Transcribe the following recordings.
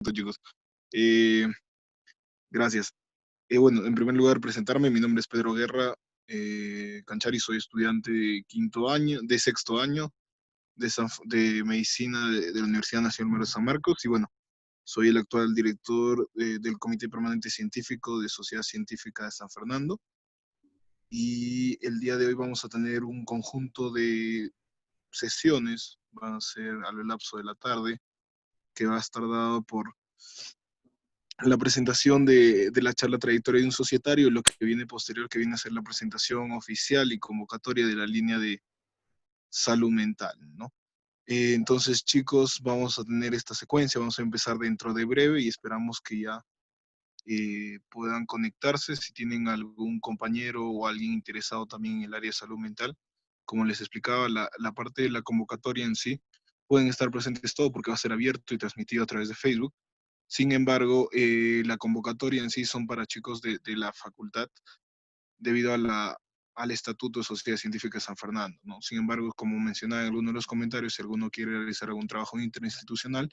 Chicos. Eh, Gracias. Bueno, en primer lugar, presentarme. Mi nombre es Pedro Guerra Canchari. Soy estudiante de sexto año de medicina de la Universidad Nacional Mayor de San Marcos. Y bueno, soy el actual director del Comité Permanente Científico de Sociedad Científica de San Fernando. Y el día de hoy vamos a tener un conjunto de sesiones, van a ser a lo lapso de la tarde, que va a estar dado por la presentación de la charla trayectoria de un societario, lo que viene posterior, que viene a ser la presentación oficial y convocatoria de la línea de salud mental, ¿no? Entonces, chicos, vamos a tener esta secuencia, vamos a empezar dentro de breve y esperamos que ya puedan conectarse si tienen algún compañero o alguien interesado también en el área de salud mental. Como les explicaba, la parte de la convocatoria en sí, pueden estar presentes todos porque va a ser abierto y transmitido a través de Facebook. Sin embargo, la convocatoria en sí son para chicos de la facultad debido al Estatuto de Sociedad Científica de San Fernando, ¿no? Sin embargo, como mencionaba en algunos de los comentarios, si alguno quiere realizar algún trabajo interinstitucional,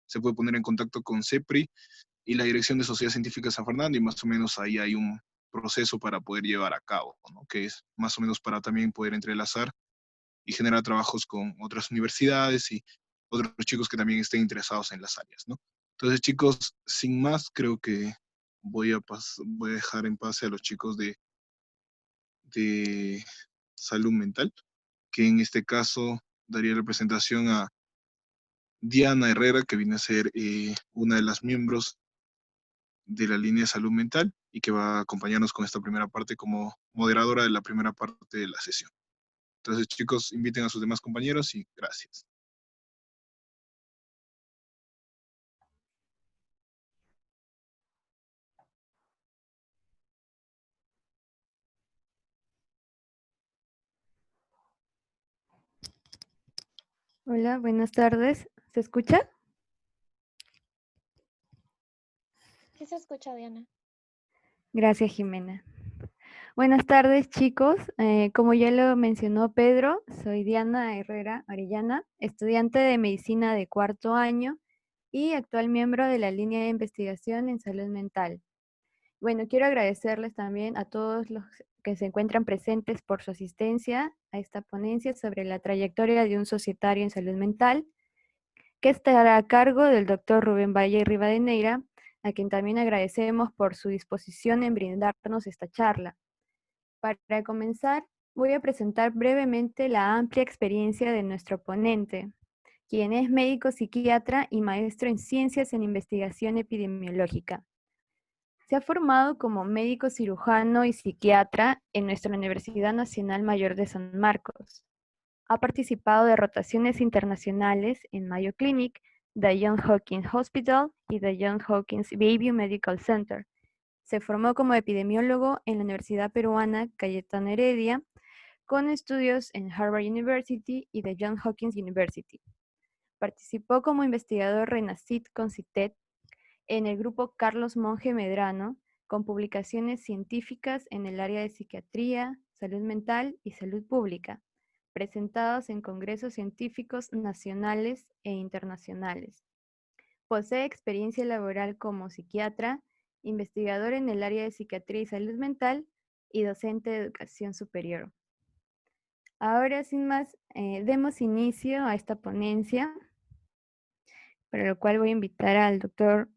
se puede poner en contacto con CEPRI y la Dirección de Sociedad Científica de San Fernando, y más o menos ahí hay un proceso para poder llevar a cabo, ¿no? Que es más o menos para también poder entrelazar y generar trabajos con otras universidades y otros chicos que también estén interesados en las áreas, ¿no? Entonces, chicos, sin más, creo que voy a dejar en paz a los chicos de salud mental, que en este caso daría representación a Diana Herrera, que viene a ser una de las miembros de la línea de salud mental y que va a acompañarnos con esta primera parte como moderadora de la primera parte de la sesión. Entonces, chicos, inviten a sus demás compañeros y gracias. Hola, buenas tardes. ¿Se escucha? Sí se escucha, Diana. Gracias, Jimena. Buenas tardes, chicos. Como ya lo mencionó Pedro, soy Diana Herrera Arellana, estudiante de medicina de cuarto año y actual miembro de la línea de investigación en salud mental. Bueno, quiero agradecerles también a todos los que se encuentran presentes por su asistencia a esta ponencia sobre la trayectoria de un societario en salud mental, que estará a cargo del doctor Rubén Valle Rivadeneira, a quien también agradecemos por su disposición en brindarnos esta charla. Para comenzar, voy a presentar brevemente la amplia experiencia de nuestro ponente, quien es médico psiquiatra y maestro en ciencias en investigación epidemiológica. Se ha formado como médico cirujano y psiquiatra en nuestra Universidad Nacional Mayor de San Marcos. Ha participado de rotaciones internacionales en Mayo Clinic, The Johns Hopkins Hospital y The Johns Hopkins Bayview Medical Center. Se formó como epidemiólogo en la Universidad Peruana Cayetano Heredia, con estudios en Harvard University y The Johns Hopkins University. Participó como investigador RENACIT con CITED en el grupo Carlos Monge Medrano, con publicaciones científicas en el área de psiquiatría, salud mental y salud pública, presentados en congresos científicos nacionales e internacionales. Posee experiencia laboral como psiquiatra, investigador en el área de psiquiatría y salud mental y docente de educación superior. Ahora, sin más, demos inicio a esta ponencia, para lo cual voy a invitar al doctor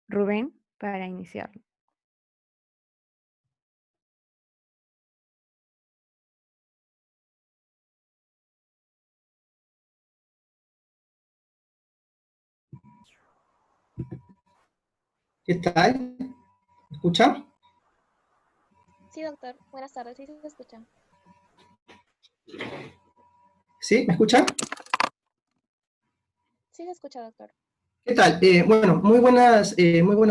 Rubén para iniciarlo. ¿Qué tal? ¿Me escucha? Sí, doctor. Buenas tardes. Sí se escucha. ¿Sí? ¿Me escucha? Sí se escucha, doctor. ¿Qué tal? Bueno, muy buenas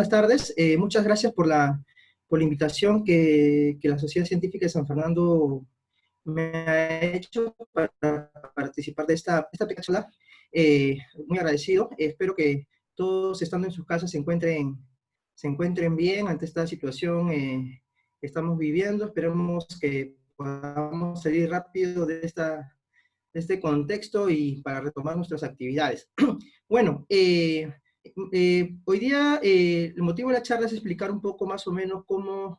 tardes. Muchas gracias por la invitación que la Sociedad Científica de San Fernando me ha hecho para participar de esta pequeña charla. Muy agradecido. Espero que todos estando en sus casas se encuentren bien ante esta situación que estamos viviendo. Esperemos que podamos salir rápido de este contexto y para retomar nuestras actividades. Bueno, Hoy día el motivo de la charla es explicar un poco más o menos cómo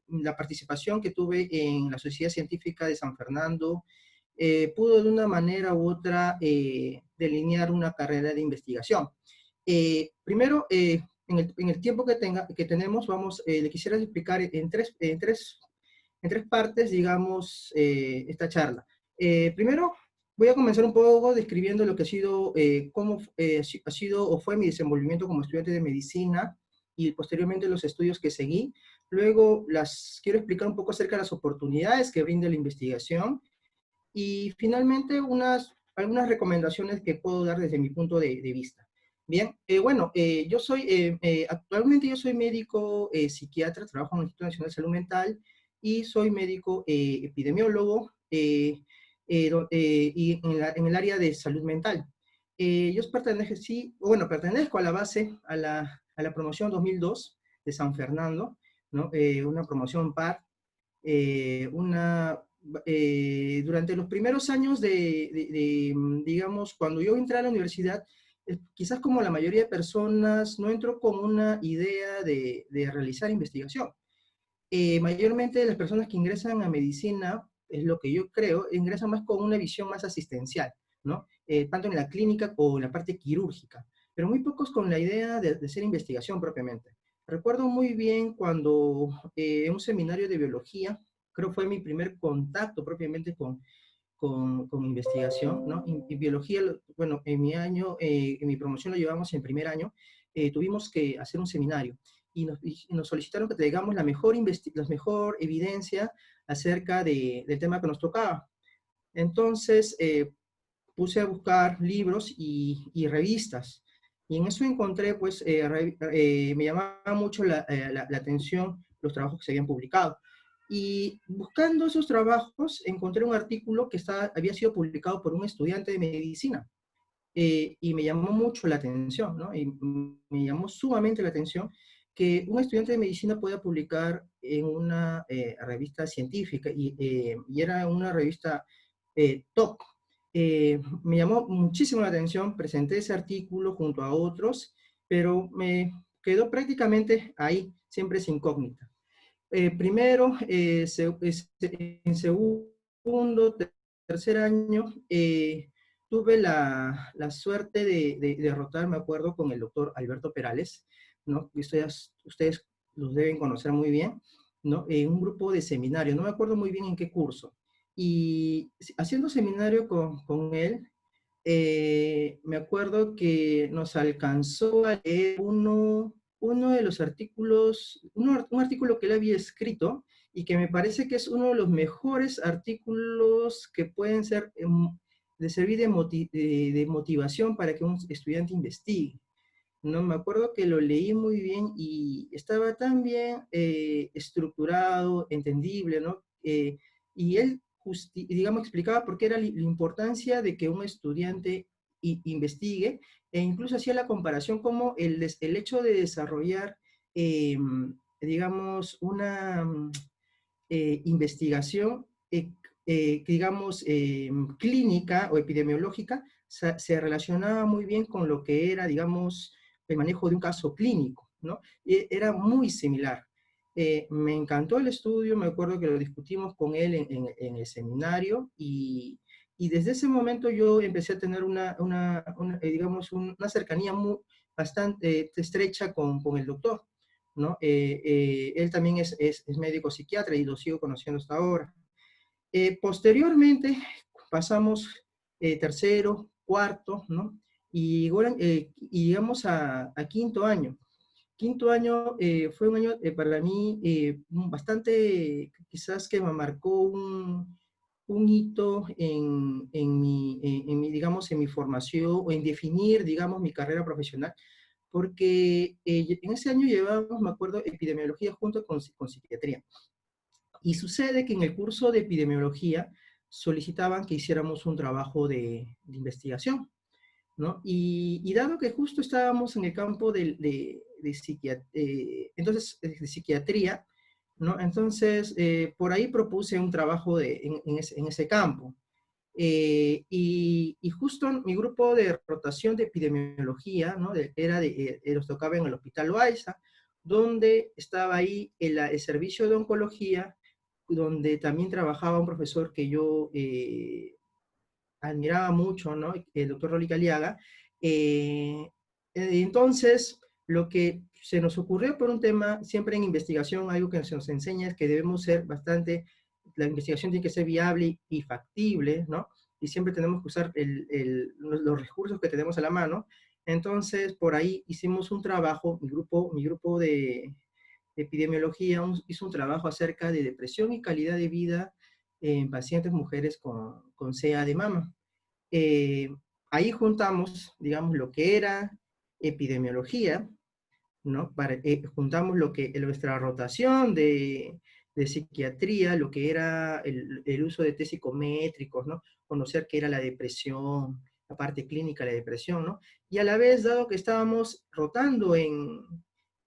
la participación que tuve en la Sociedad Científica de San Fernando pudo de una manera u otra delinear una carrera de investigación. Primero, en el tiempo que tenemos, le quisiera explicar en tres partes, digamos, esta charla. Primero, voy a comenzar un poco describiendo lo que ha sido, cómo ha sido o fue mi desenvolvimiento como estudiante de medicina y posteriormente los estudios que seguí. Luego, quiero explicar un poco acerca de las oportunidades que brinda la investigación y finalmente algunas recomendaciones que puedo dar desde mi punto de vista. Bien, bueno, actualmente yo soy médico psiquiatra, trabajo en el Instituto Nacional de Salud Mental y soy médico epidemiólogo y en el área de salud mental. Pertenezco a la base, a la promoción 2002 de San Fernando, ¿no? Una promoción par, durante los primeros años digamos, cuando yo entré a la universidad, quizás como la mayoría de personas, no entró con una idea de realizar investigación. Mayormente las personas que ingresan a medicina, es lo que yo creo, ingresan más con una visión más asistencial, ¿no? Tanto en la clínica o en la parte quirúrgica, pero muy pocos con la idea de hacer investigación propiamente. Recuerdo muy bien cuando en un seminario de biología, creo fue mi primer contacto propiamente con investigación, ¿no? Y biología, bueno, en mi año, en mi promoción lo llevamos en primer año, tuvimos que hacer un seminario y nos solicitaron que traigamos la mejor evidencia acerca del tema que nos tocaba. Entonces, puse a buscar libros y revistas. Y en eso encontré, pues, me llamaba mucho la atención los trabajos que se habían publicado. Y buscando esos trabajos, encontré un artículo que había sido publicado por un estudiante de medicina. Y me llamó mucho la atención, ¿no? Y me llamó sumamente la atención que un estudiante de medicina pueda publicar en una revista científica, y era una revista top. Me llamó muchísimo la atención, presenté ese artículo junto a otros, pero me quedó prácticamente ahí, siempre es incógnita. Primero, en segundo, tercer año, tuve la suerte de derrotar, me acuerdo, con el doctor Alberto Perales, ¿no? Ustedes los deben conocer muy bien, ¿no? En un grupo de seminario, no me acuerdo muy bien en qué curso. Y haciendo seminario con él, me acuerdo que nos alcanzó a leer uno de los artículos, un artículo que él había escrito y que me parece que es uno de los mejores artículos que pueden ser de servir de motivación para que un estudiante investigue. No me acuerdo que lo leí muy bien y estaba tan bien estructurado, entendible, ¿no? Y él, digamos, explicaba por qué era la importancia de que un estudiante investigue, e incluso hacía la comparación como el hecho de desarrollar, digamos, una investigación, digamos, clínica o epidemiológica, se relacionaba muy bien con lo que era, digamos, el manejo de un caso clínico, ¿no? Era muy similar. Me encantó el estudio, me acuerdo que lo discutimos con él en el seminario, y desde ese momento yo empecé a tener digamos, una cercanía bastante estrecha con el doctor, ¿no? Él también es médico psiquiatra y lo sigo conociendo hasta ahora. Posteriormente pasamos tercero, cuarto, ¿no? Y llegamos a quinto año. Quinto año fue un año para mí bastante, quizás que me marcó un hito digamos, en mi formación o en definir, digamos, mi carrera profesional, porque en ese año llevábamos, me acuerdo, epidemiología junto con psiquiatría. Y sucede que en el curso de epidemiología solicitaban que hiciéramos un trabajo de investigación, ¿no? Y dado que justo estábamos en el campo de psiquiatría, ¿no? Entonces, por ahí propuse un trabajo en ese campo. Y justo mi grupo de rotación de epidemiología, ¿no? Nos tocaba en el Hospital Loaiza, donde estaba ahí el servicio de oncología, donde también trabajaba un profesor que yo admiraba mucho, ¿no? El doctor Rolly Caliaga. Entonces, lo que se nos ocurrió por un tema, siempre en investigación, algo que se nos enseña es que debemos ser bastante, la investigación tiene que ser viable y factible, ¿no? Y siempre tenemos que usar los recursos que tenemos a la mano. Entonces, por ahí hicimos un trabajo, mi grupo de epidemiología hizo un trabajo acerca de depresión y calidad de vida en pacientes mujeres con CA de mama. Eh, Ahí juntamos, digamos, lo que era epidemiología, ¿no? Juntamos nuestra rotación de psiquiatría, lo que era el uso de test psicométricos, ¿no? Conocer qué era la depresión, la parte clínica de la depresión, ¿no? Y a la vez, dado que estábamos rotando en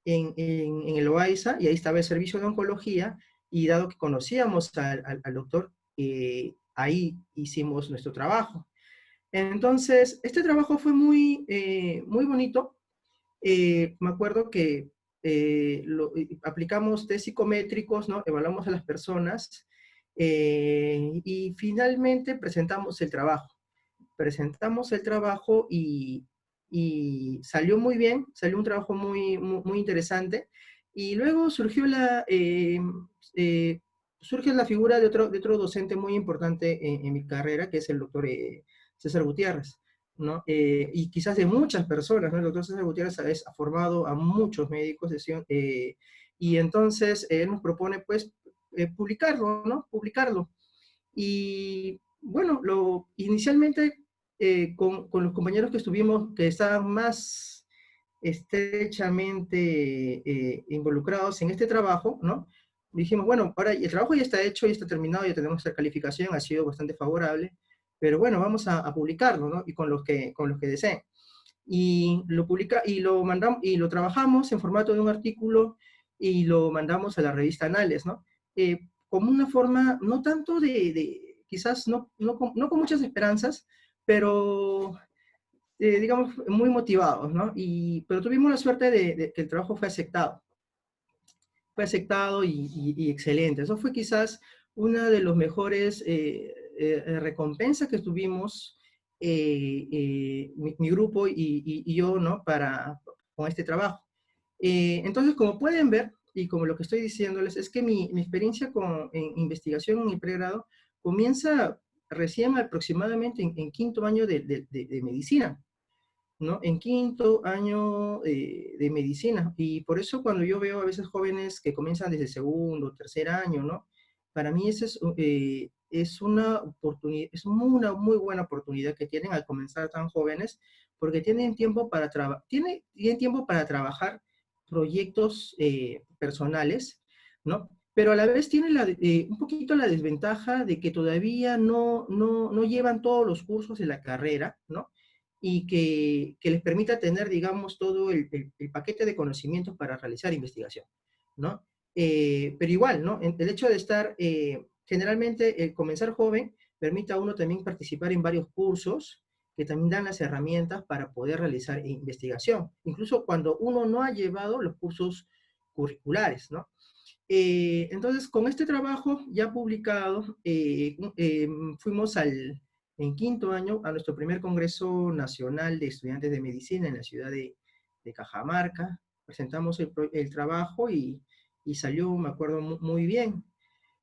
el OAISA, y ahí estaba el servicio de oncología, y dado que conocíamos al doctor, ahí hicimos nuestro trabajo. Entonces, este trabajo fue muy bonito. Me acuerdo que aplicamos test psicométricos, ¿no? Evaluamos a las personas y finalmente presentamos el trabajo. Presentamos el trabajo y salió muy bien, salió un trabajo muy interesante. Y luego surge la figura de otro docente muy importante en mi carrera, que es el doctor César Gutiérrez, ¿no? Y quizás de muchas personas, ¿no? El doctor César Gutiérrez ha formado a muchos médicos, y entonces él nos propone, pues, publicarlo, ¿no? Publicarlo. Y bueno, inicialmente con los compañeros que estuvimos, que estaban más estrechamente involucrados en este trabajo, ¿no? Dijimos, bueno, ahora el trabajo ya está hecho, ya está terminado, ya tenemos esta calificación, ha sido bastante favorable, pero bueno, vamos a publicarlo, ¿no? Y con los que deseen. Y lo mandamos, y lo trabajamos en formato de un artículo y lo mandamos a la revista Anales, ¿no? Como una forma, no tanto quizás no con muchas esperanzas, pero digamos, muy motivados, ¿no? Pero tuvimos la suerte de que el trabajo fue aceptado. Fue aceptado y excelente. Eso fue quizás una de los mejores recompensas que tuvimos mi grupo y yo, ¿no? Con este trabajo. Entonces, como pueden ver, y como lo que estoy diciéndoles, es que mi experiencia en investigación en el pregrado comienza recién aproximadamente en quinto año de medicina, ¿no? En quinto año de medicina. Y por eso cuando yo veo a veces jóvenes que comienzan desde segundo, tercer año, ¿no? Para mí esa es una oportunidad, es una muy buena oportunidad que tienen al comenzar tan jóvenes, porque tienen tiempo tienen tiempo para trabajar proyectos personales, ¿no? Pero a la vez tienen un poquito la desventaja de que todavía no llevan todos los cursos de la carrera, ¿no? Y que les permita tener, digamos, todo el paquete de conocimientos para realizar investigación, ¿no? Pero igual, ¿no? El hecho de estar, generalmente, comenzar joven, permite a uno también participar en varios cursos que también dan las herramientas para poder realizar investigación, incluso cuando uno no ha llevado los cursos curriculares, ¿no? Entonces, con este trabajo ya publicado, fuimos en quinto año a nuestro primer Congreso Nacional de Estudiantes de Medicina en la ciudad de Cajamarca. Presentamos el trabajo y salió, me acuerdo, muy bien.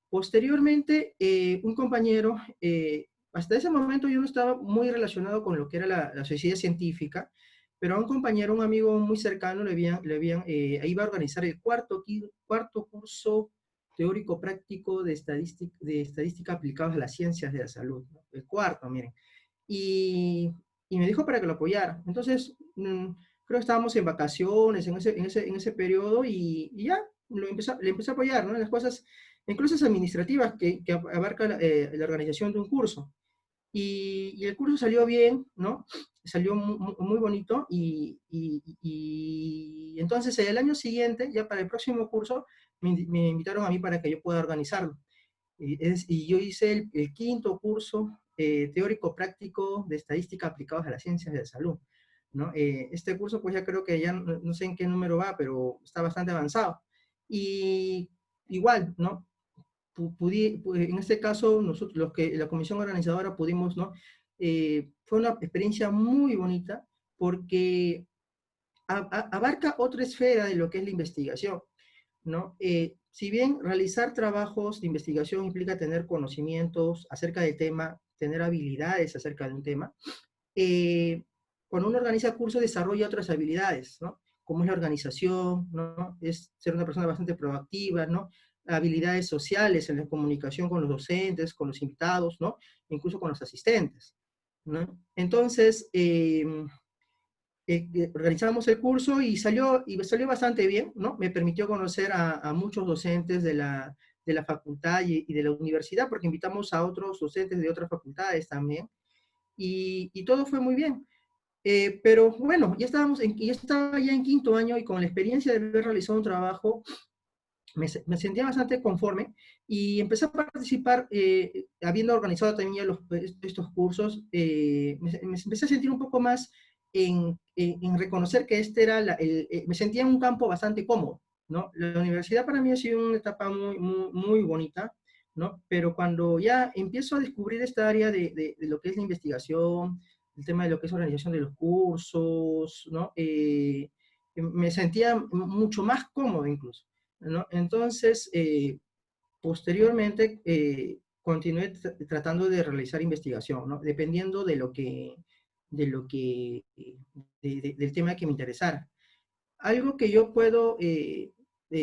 Posteriormente, un compañero, hasta ese momento yo no estaba muy relacionado con lo que era la sociedad científica, pero a un compañero, un amigo muy cercano, iba a organizar el cuarto curso teórico práctico de estadística aplicada a las ciencias de la salud, ¿no? El cuarto, miren. Y me dijo para que lo apoyara. Entonces, creo que estábamos en vacaciones en ese periodo y ya, le empecé a apoyar, ¿no? En las cosas, incluso administrativas que abarca la organización de un curso. Y el curso salió bien, ¿no? Salió muy bonito y entonces el año siguiente, ya para el próximo curso, me invitaron a mí para que yo pueda organizarlo. Y yo hice el quinto curso teórico-práctico de estadística aplicados a las ciencias de la salud, ¿no? Este curso, pues ya creo que ya no sé en qué número va, pero está bastante avanzado. Y igual, ¿no? En este caso, nosotros, la comisión organizadora pudimos, ¿no? Fue una experiencia muy bonita porque abarca otra esfera de lo que es la investigación, ¿no? Si bien realizar trabajos de investigación implica tener conocimientos acerca del tema, tener habilidades acerca de un tema, eh, cuando uno organiza cursos desarrolla otras habilidades, ¿no? Como es la organización, ¿no? Es ser una persona bastante proactiva, ¿no? Habilidades sociales en la comunicación con los docentes, con los invitados, ¿no? Incluso con los asistentes, ¿no? Entonces, organizamos el curso y salió bastante bien, ¿no? Me permitió conocer a muchos docentes de la facultad y de la universidad, porque invitamos a otros docentes de otras facultades también, y todo fue muy bien. Pero bueno, ya estaba ya en quinto año y con la experiencia de haber realizado un trabajo, me sentía bastante conforme y empecé a participar, habiendo organizado también ya estos cursos, me empecé a sentir un poco más en reconocer que este era, me sentía en un campo bastante cómodo, ¿no? La universidad para mí ha sido una etapa muy bonita, ¿no? Pero cuando ya empiezo a descubrir esta área de lo que es la investigación, el tema de lo que es organización de los cursos, ¿no? Me sentía mucho más cómodo incluso, ¿no? Entonces, posteriormente, continué tratando de realizar investigación, ¿no? Dependiendo del tema que me interesara. Algo que yo puedo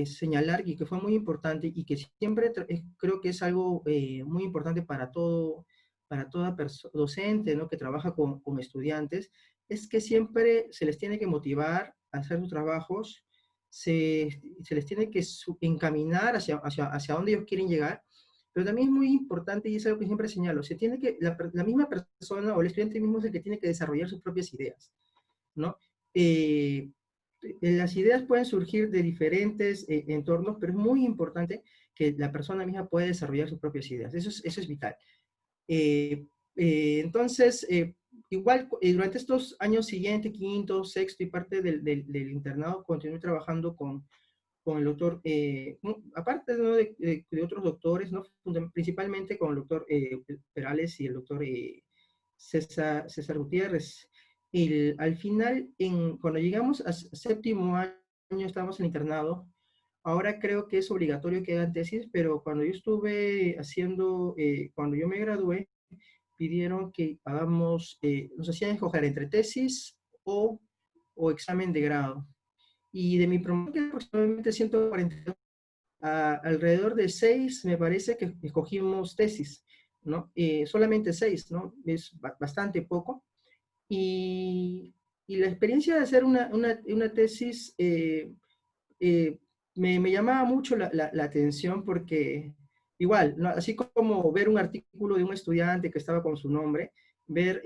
señalar y que fue muy importante y que siempre creo que es algo muy importante para toda docente, ¿no? Que trabaja con estudiantes, es que siempre se les tiene que motivar a hacer sus trabajos, se les tiene que encaminar hacia dónde ellos quieren llegar, pero también es muy importante, y es algo que siempre señalo, la misma persona o el estudiante mismo es el que tiene que desarrollar sus propias ideas, ¿no? Eh, las ideas pueden surgir de diferentes entornos, pero es muy importante que la persona misma pueda desarrollar sus propias ideas. Eso es vital. Eh, entonces, igual durante estos años siguientes, quinto, sexto y parte del internado, continué trabajando con el doctor, aparte, ¿no? de otros doctores, ¿no? Principalmente con el doctor Perales y el doctor César Gutiérrez. Al final, cuando llegamos a séptimo año, estábamos en internado. Ahora creo que es obligatorio que hagan tesis, pero cuando yo estuve haciendo, cuando yo me gradué, pidieron que hagamos, nos hacían escoger entre tesis o examen de grado. Y de mi promedio, que aproximadamente 140, alrededor de 6, me parece que escogimos tesis, ¿no? Solamente 6, ¿no? Es bastante poco. Y la experiencia de hacer una tesis me llamaba mucho la atención porque igual, ¿no? Así como ver un artículo de un estudiante que estaba con su nombre, ver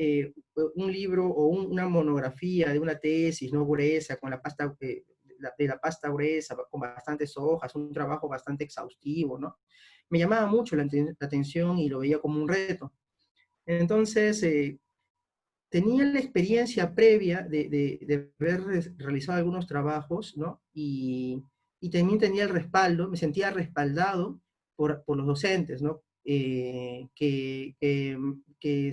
un libro o una monografía de una tesis, ¿no? Gruesa, con la pasta, de la pasta gruesa, con bastantes hojas, un trabajo bastante exhaustivo, ¿no? Me llamaba mucho la atención y lo veía como un reto. Entonces, tenía la experiencia previa de haber realizado algunos trabajos, ¿no? Y también tenía el respaldo, me sentía respaldado por los docentes, ¿no? Que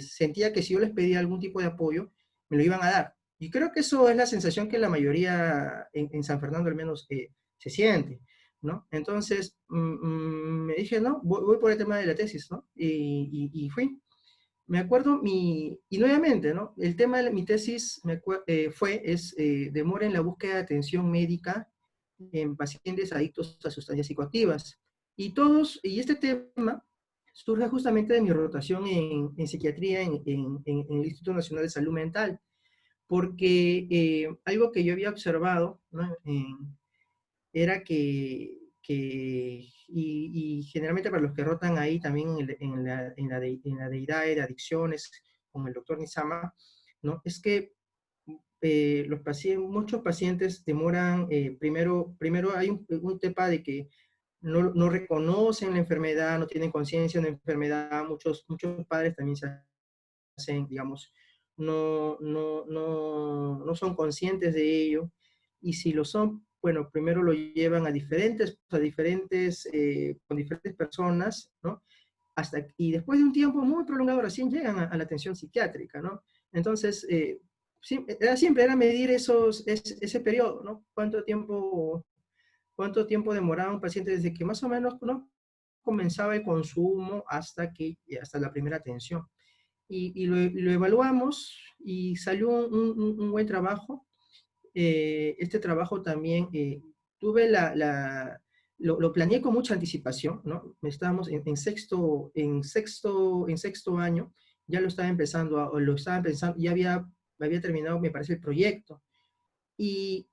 sentía que si yo les pedía algún tipo de apoyo, me lo iban a dar. Y creo que eso es la sensación que la mayoría en San Fernando al menos se siente, ¿no? Entonces, me dije, no, voy por el tema de la tesis, ¿no? Y fui. Me acuerdo y nuevamente, ¿no? El tema de mi tesis demora en la búsqueda de atención médica en pacientes adictos a sustancias psicoactivas. Y este tema surge justamente de mi rotación en psiquiatría en el Instituto Nacional de Salud Mental, porque algo que yo había observado, ¿no? Era y generalmente para los que rotan ahí también en la deidad de adicciones con el doctor Nizama, ¿no? Es que muchos pacientes demoran, primero hay un tema de que no reconocen la enfermedad, no tienen conciencia de la enfermedad, muchos padres también se hacen, digamos, no son conscientes de ello, y si lo son, bueno, primero lo llevan a con diferentes personas, ¿no? Y después de un tiempo muy prolongado recién llegan a la atención psiquiátrica, ¿no? Entonces, era medir ese periodo, ¿no? Cuánto tiempo demoraba un paciente desde que más o menos, ¿no?, comenzaba el consumo hasta la primera atención. Y lo evaluamos y salió un buen trabajo. Este trabajo también tuve lo planeé con mucha anticipación, ¿no? Estábamos en sexto año, ya lo estaba empezando, había terminado, me parece, el proyecto. Y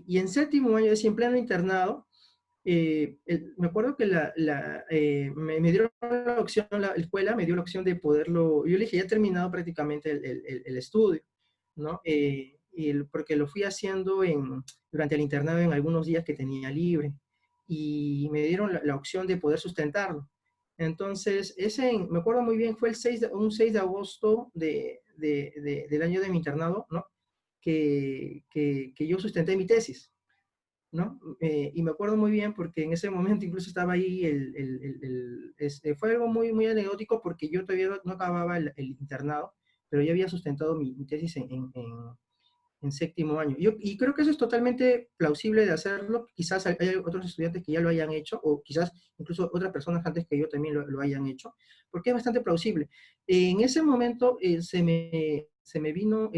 en séptimo año, en pleno internado, me acuerdo que me dieron la opción, la escuela me dio la opción de poderlo, yo le dije, ya he terminado prácticamente el estudio, ¿no? Porque lo fui haciendo durante el internado en algunos días que tenía libre, y me dieron la opción de poder sustentarlo. Entonces, me acuerdo muy bien, fue un 6 de agosto del año de mi internado, ¿no? Que yo sustenté mi tesis, ¿no? Y me acuerdo muy bien porque en ese momento incluso estaba ahí, fue algo muy, muy anecdótico porque yo todavía no acababa el internado, pero ya había sustentado mi tesis en séptimo año. Y creo que eso es totalmente plausible de hacerlo. Quizás hay otros estudiantes que ya lo hayan hecho, o quizás incluso otras personas antes que yo también lo hayan hecho, porque es bastante plausible. En ese momento se me vino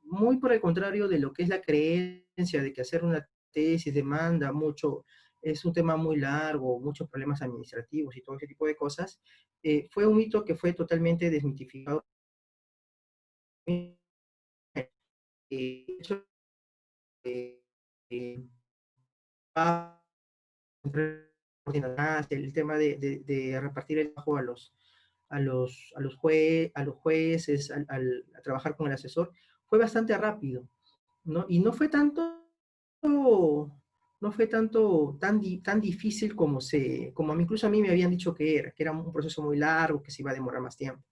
muy por el contrario de lo que es la creencia de que hacer una tesis demanda mucho, es un tema muy largo, muchos problemas administrativos y todo ese tipo de cosas. Fue un mito que fue totalmente desmitificado. De hecho, eh, el tema de repartir el trabajo a los jueces, a trabajar con el asesor, fue bastante rápido, ¿no? Y no fue tanto tan difícil como incluso a mí me habían dicho que era un proceso muy largo, que se iba a demorar más tiempo.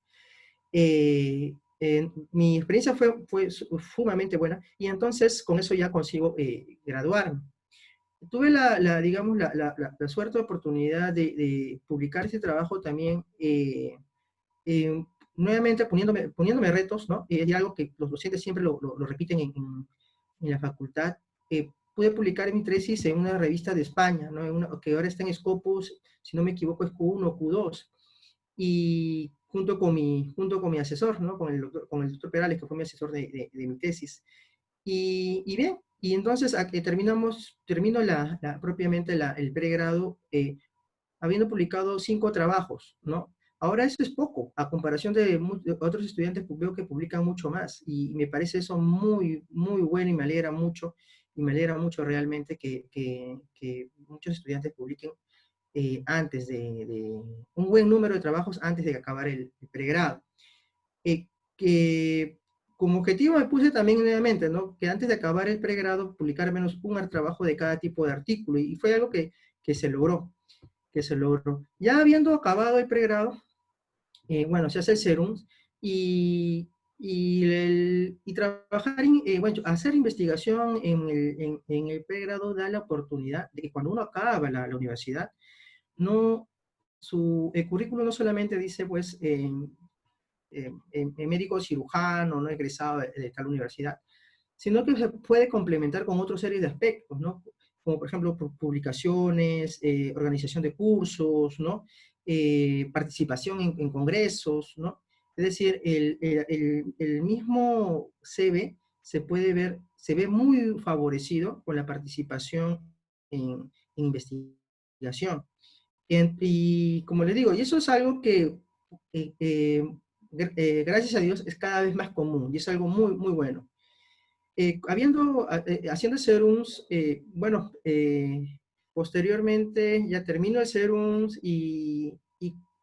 Mi experiencia fue sumamente buena, y entonces con eso ya consigo graduarme. Tuve digamos, la suerte, oportunidad de publicar este trabajo también, nuevamente poniéndome retos, ¿no? Es algo que los docentes siempre lo repiten en la facultad. Pude publicar mi tesis en una revista de España, ¿no? Que ahora está en Scopus, si no me equivoco es Q1 o Q2, y junto con mi asesor, ¿no? Con el doctor Perales, que fue mi asesor de mi tesis. Y bien, y entonces termino propiamente el pregrado, habiendo publicado 5 trabajos, ¿no? Ahora eso es poco, a comparación de otros estudiantes, veo que publican mucho más, y me parece eso muy, muy bueno, y me alegra mucho realmente que muchos estudiantes publiquen un buen número de trabajos antes de acabar el pregrado. Que como objetivo me puse también nuevamente, ¿no?, que antes de acabar el pregrado publicar al menos un trabajo de cada tipo de artículo, y fue algo que se logró, Ya habiendo acabado el pregrado, bueno, se hace el SERUM, y trabajar, bueno, hacer investigación en el pregrado da la oportunidad de que cuando uno acaba la universidad, el currículo no solamente dice, pues, médico cirujano, no egresado de tal universidad, sino que se puede complementar con otra serie de aspectos, ¿no? Como por ejemplo publicaciones, organización de cursos, ¿no? Participación en congresos, ¿no? Es decir, el mismo CV se ve muy favorecido con la participación en investigación. Y como les digo, y eso es algo que gracias a Dios es cada vez más común, y es algo muy, muy bueno. Haciendo serums, bueno, posteriormente ya termino el serums, y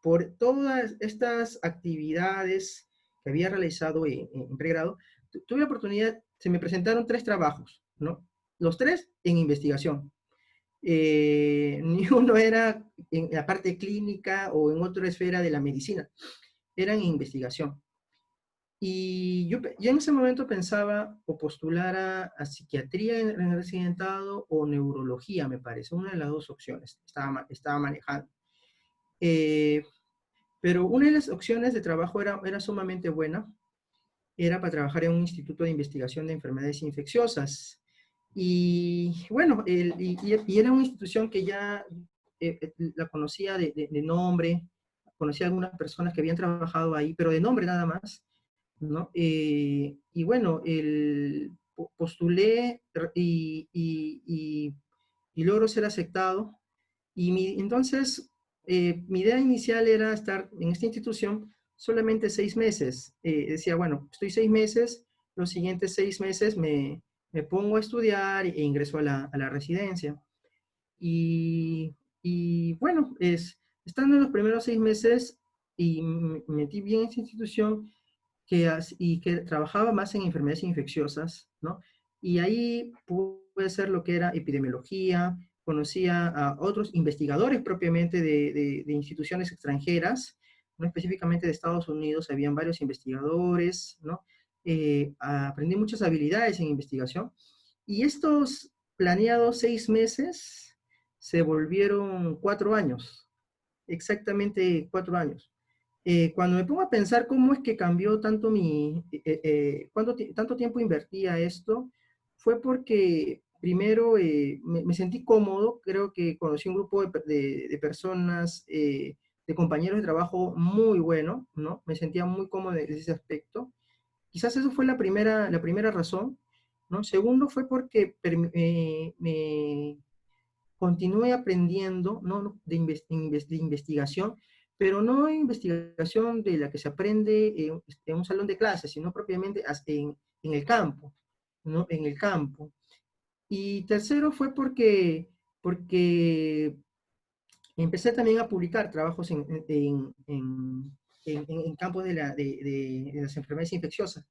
por todas estas actividades que había realizado en pregrado, tuve la oportunidad, se me presentaron 3 trabajos, ¿no? Los 3 en investigación. Ni uno era en la parte clínica o en otra esfera de la medicina. eran en investigación. Y yo en ese momento pensaba o postular a psiquiatría en el residentado o neurología, me parece, una de las dos opciones estaba manejando. Pero una de las opciones de trabajo era sumamente buena, era para trabajar en un instituto de investigación de enfermedades infecciosas. Y bueno, y era una institución que ya la conocía de nombre, conocía a algunas personas que habían trabajado ahí, pero de nombre nada más, ¿no? Y bueno, postulé y logro ser aceptado. Entonces, mi idea inicial era estar en esta institución solamente 6 meses. Decía, bueno, estoy 6 meses, los siguientes 6 meses me pongo a estudiar e ingreso a la residencia. Y bueno, estando en los primeros 6 meses y me metí bien en esta institución y que trabajaba más en enfermedades infecciosas, ¿no? Y ahí pude hacer lo que era epidemiología, conocía a otros investigadores propiamente de instituciones extranjeras, no específicamente de Estados Unidos, habían varios investigadores, ¿no? Aprendí muchas habilidades en investigación y estos planeados 6 meses se volvieron 4 años, exactamente 4 años. Cuando me pongo a pensar cómo es que cambió tanto tanto tiempo invertí a esto, fue porque primero me sentí cómodo, creo que conocí un grupo de personas, de compañeros de trabajo muy bueno, ¿no? Me sentía muy cómodo en ese aspecto. Quizás eso fue la primera razón, ¿no? Segundo fue porque me continué aprendiendo, ¿no? De investigación, pero no investigación de la que se aprende en un salón de clases, sino propiamente en el campo, ¿no? En el campo. Y tercero fue porque empecé también a publicar trabajos en campos de las enfermedades infecciosas.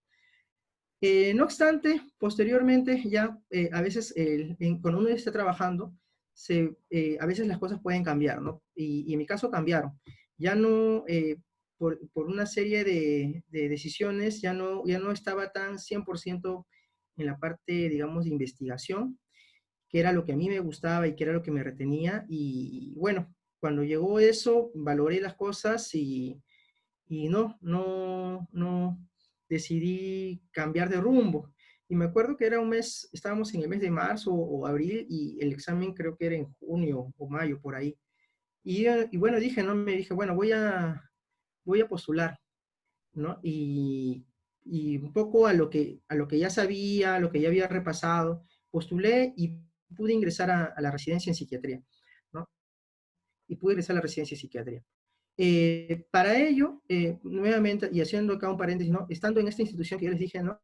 No obstante, posteriormente ya a veces cuando uno está trabajando, a veces las cosas pueden cambiar, ¿no? Y en mi caso cambiaron. Ya no, por una serie de decisiones, ya no estaba tan 100% en la parte, digamos, de investigación, que era lo que a mí me gustaba y que era lo que me retenía. Y bueno, cuando llegó eso, valoré las cosas y no decidí cambiar de rumbo. Y me acuerdo que era un mes, estábamos en el mes de marzo o abril y el examen creo que era en junio o mayo, por ahí. Y bueno, me dije, bueno, voy a postular, ¿no? Y un poco a lo que ya sabía, a lo que ya había repasado, postulé y pude ingresar a la residencia en psiquiatría, ¿no? Y pude ingresar a la residencia en psiquiatría. Para ello, nuevamente, y haciendo acá un paréntesis, ¿no? Estando en esta institución que yo les dije, ¿no?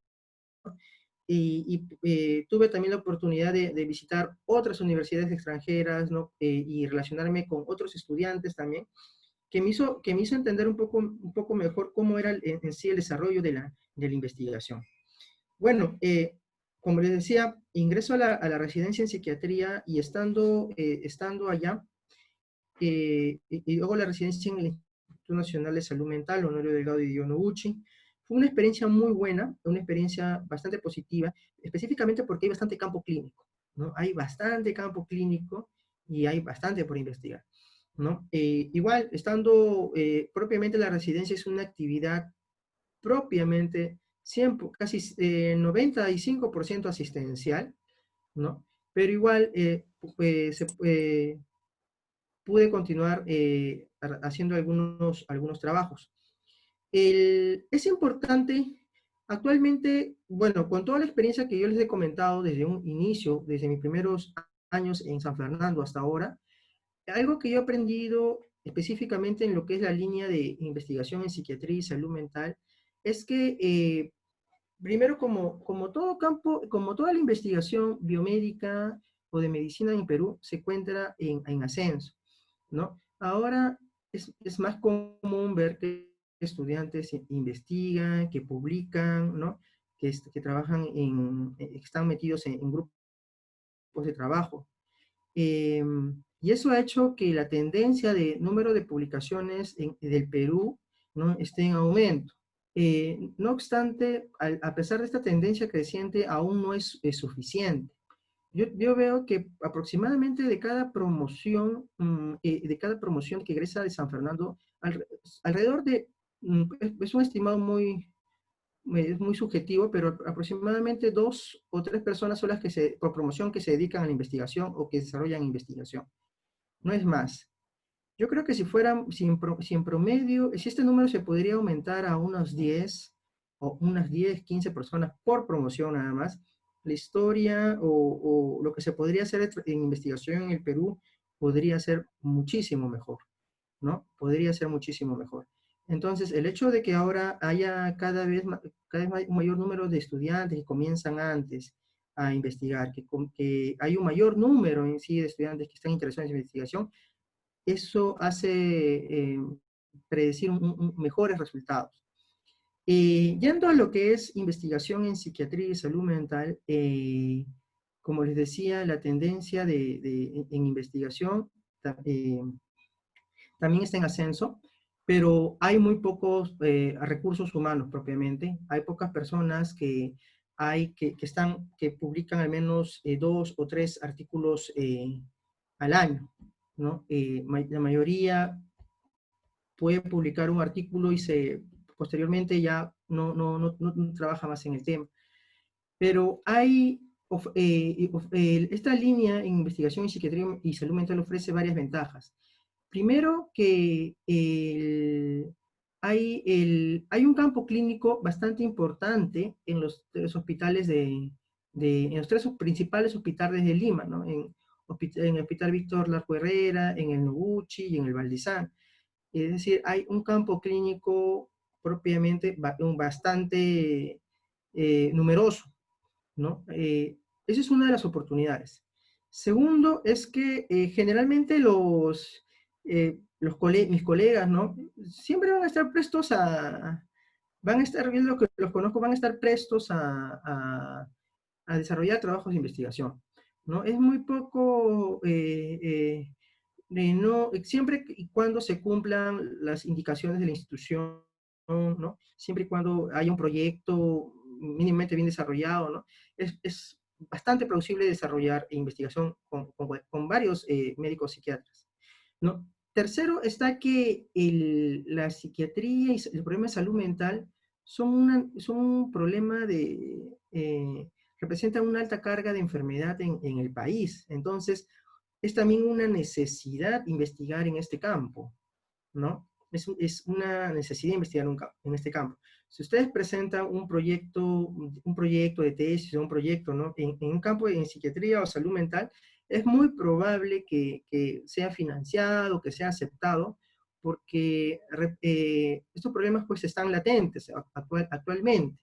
Tuve también la oportunidad de visitar otras universidades extranjeras, ¿no? Y relacionarme con otros estudiantes también, que me hizo entender un poco mejor cómo era en sí el desarrollo de la investigación. Bueno, como les decía, ingreso a la residencia en psiquiatría y estando allá, y luego la residencia en el Instituto Nacional de Salud Mental, Honorio Delgado y Dio Noguchi. Fue una experiencia muy buena, una experiencia bastante positiva, específicamente porque hay bastante campo clínico, ¿no? Hay bastante campo clínico y hay bastante por investigar, ¿no? Igual, estando propiamente la residencia es una actividad propiamente casi 95% asistencial, ¿no? Pero igual pude continuar haciendo algunos trabajos. Es importante, actualmente, bueno, con toda la experiencia que yo les he comentado desde un inicio, desde mis primeros años en San Fernando hasta ahora, algo que yo he aprendido específicamente en lo que es la línea de investigación en psiquiatría y salud mental, es que primero, como todo campo, como toda la investigación biomédica o de medicina en Perú, se encuentra en ascenso, ¿no? Ahora es más común ver que estudiantes investigan, que publican, ¿no? Que trabajan que están metidos en grupos de trabajo. Y eso ha hecho que la tendencia de número de publicaciones del Perú ¿no? Esté en aumento. No obstante, a pesar de esta tendencia creciente, aún no es suficiente. Yo veo que aproximadamente de cada promoción que egresa de San Fernando, alrededor de, es un estimado es muy subjetivo, pero aproximadamente 2 o 3 personas son las por promoción que se dedican a la investigación o que desarrollan investigación. No es más. Yo creo que si en promedio, si este número se podría aumentar a unos 10 o unas 10, 15 personas por promoción nada más, la historia o lo que se podría hacer en investigación en el Perú podría ser muchísimo mejor, ¿no? Podría ser muchísimo mejor. Entonces, el hecho de que ahora haya cada vez un mayor número de estudiantes que comienzan antes a investigar, que hay un mayor número en sí de estudiantes que están interesados en investigación, eso hace predecir mejores resultados. Yendo a lo que es investigación en psiquiatría y salud mental, como les decía, la tendencia en investigación también está en ascenso, pero hay muy pocos recursos humanos propiamente. Hay pocas personas que publican al menos 2 o 3 artículos al año, ¿no? La mayoría puede publicar un artículo y posteriormente ya no trabaja más en el tema. Pero esta línea en investigación en psiquiatría y salud mental ofrece varias ventajas. Primero, que hay un campo clínico bastante importante en los 3 hospitales en los 3 principales hospitales de Lima, ¿no? En el Hospital Víctor Larco Herrera, en el Noguchi y en el Valdizán. Es decir, hay un campo clínico propiamente bastante numeroso, ¿no? Esa es una de las oportunidades. Segundo, es que generalmente mis colegas, ¿no? Siempre van a estar prestos van a estar, viendo que los conozco, van a estar prestos a desarrollar trabajos de investigación, ¿no? Es muy poco, siempre y cuando se cumplan las indicaciones de la institución, ¿no? Siempre y cuando haya un proyecto mínimamente bien desarrollado, ¿no? Es bastante plausible desarrollar investigación con varios médicos psiquiatras, ¿no? Tercero está que la psiquiatría y el problema de salud mental son un problema representan una alta carga de enfermedad en el país. Entonces, es también una necesidad investigar en este campo, ¿no? Es una necesidad investigar en este campo. Si ustedes presentan un proyecto de tesis o un proyecto, ¿no? En un campo en psiquiatría o salud mental, es muy probable que sea financiado, que sea aceptado, porque estos problemas pues están latentes actualmente,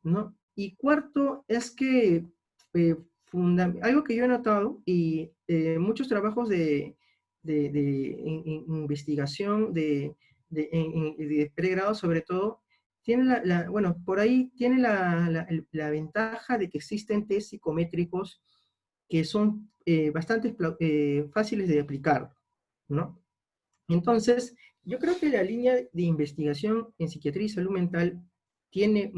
¿no? Y cuarto es que algo que yo he notado y muchos trabajos en investigación de pregrado sobre todo, tienen bueno, por ahí tiene la ventaja de que existen test psicométricos que son bastante fáciles de aplicar, ¿no? Entonces, yo creo que la línea de investigación en psiquiatría y salud mental tiene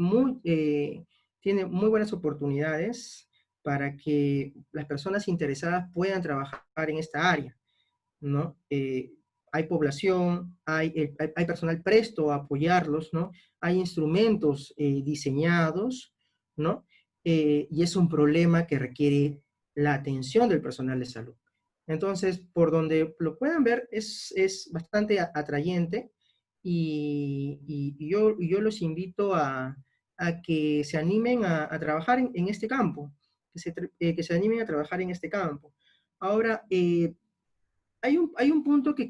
tiene muy buenas oportunidades para que las personas interesadas puedan trabajar en esta área, ¿no? Hay población, hay personal presto a apoyarlos, ¿no? Hay instrumentos diseñados, ¿no? Y es un problema que requiere la atención del personal de salud. Entonces, por donde lo puedan ver, es bastante atrayente y yo los invito a que se animen a trabajar en este campo, que se animen a trabajar en este campo. Ahora, hay un punto que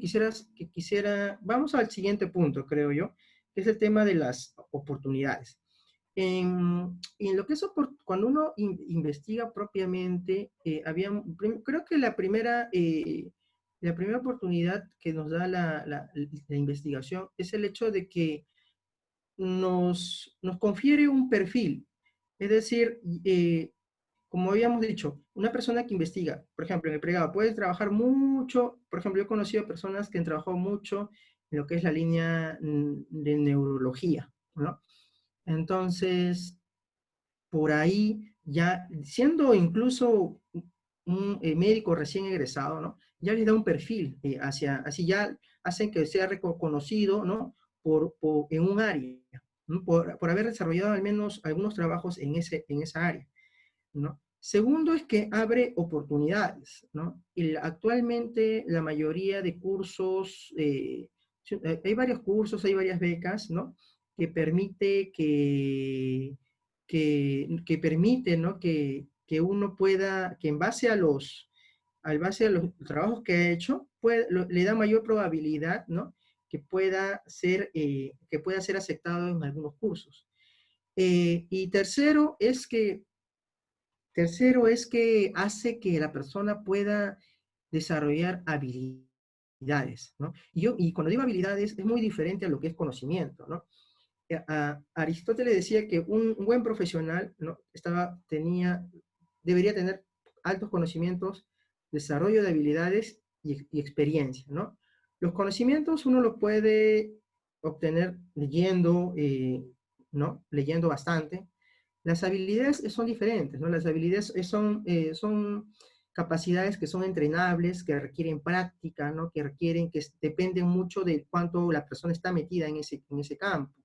vamos al siguiente punto, creo yo, que es el tema de las oportunidades. En lo que es cuando uno investiga propiamente, creo que la primera oportunidad que nos da la investigación es el hecho de que nos confiere un perfil. Es decir, como habíamos dicho, una persona que investiga, por ejemplo, en el pregrado, puede trabajar mucho. Por ejemplo, yo he conocido personas que han trabajado mucho lo que es la línea de neurología, ¿no? Entonces, por ahí, ya siendo incluso un médico recién egresado, ¿no? Ya les da un perfil así ya hacen que sea reconocido, ¿no? En un área, ¿no? Por haber desarrollado al menos algunos trabajos en esa área, ¿no? Segundo es que abre oportunidades, ¿no? Actualmente la mayoría de cursos, hay varios cursos, hay varias becas, ¿no? Que permite que permite, ¿no? Que uno pueda, que en base a al base a los trabajos que ha hecho, le da mayor probabilidad, ¿no? Que pueda ser aceptado en algunos cursos. Y tercero es que hace que la persona pueda desarrollar habilidades, ¿no? Y cuando digo habilidades es muy diferente a lo que es conocimiento, ¿no? Aristóteles decía que un buen profesional, ¿no? Debería tener altos conocimientos, desarrollo de habilidades y experiencia, ¿no? Los conocimientos uno los puede obtener leyendo, ¿no? Leyendo bastante. Las habilidades son diferentes, ¿no? Las habilidades son capacidades que son entrenables, que requieren práctica, ¿no? Dependen mucho de cuánto la persona está metida en ese campo.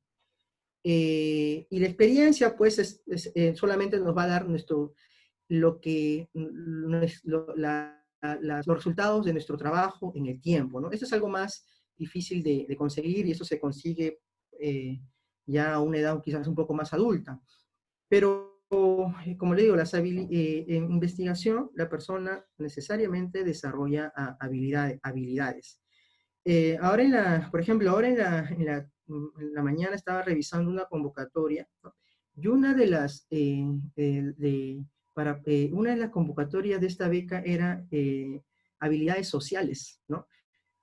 Y la experiencia, pues, solamente nos va a dar los resultados de nuestro trabajo en el tiempo, ¿no? Eso es algo más difícil de conseguir y eso se consigue ya a una edad quizás un poco más adulta. Pero, como le digo, en investigación la persona necesariamente desarrolla habilidades. Por ejemplo, ahora en la mañana estaba revisando una convocatoria, ¿no? Y una de las convocatorias de esta beca era habilidades sociales, ¿no?